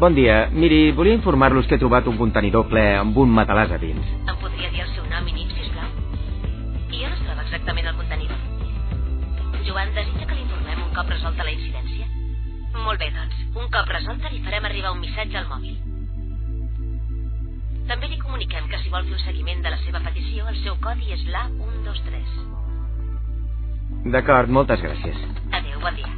Bon dia. Miri, volia informar-los que he trobat un contenidor ple amb un matalàs a dins. Em podria dir el seu nom i NIP, sisplau? I on es troba exactament el contenidor? Joan, desitja que l'informem un cop resolta la incidència? Molt bé, doncs. Un cop resolta li farem arribar un missatge al mòbil. També li comuniquem que si vol fer un seguiment de la seva petició, el seu codi és l'A123. D'acord, moltes gràcies. Adéu, bon dia.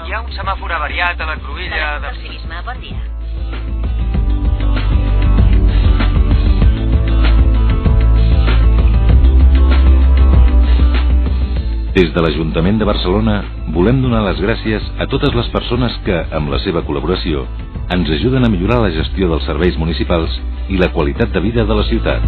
Hi ha un semàfor avariat a la cruïlla de... Civisme, bon dia. Des de l'Ajuntament de Barcelona volem donar les gràcies a totes les persones que, amb la seva col·laboració, ens ajuden a millorar la gestió dels serveis municipals i la qualitat de vida de la ciutat.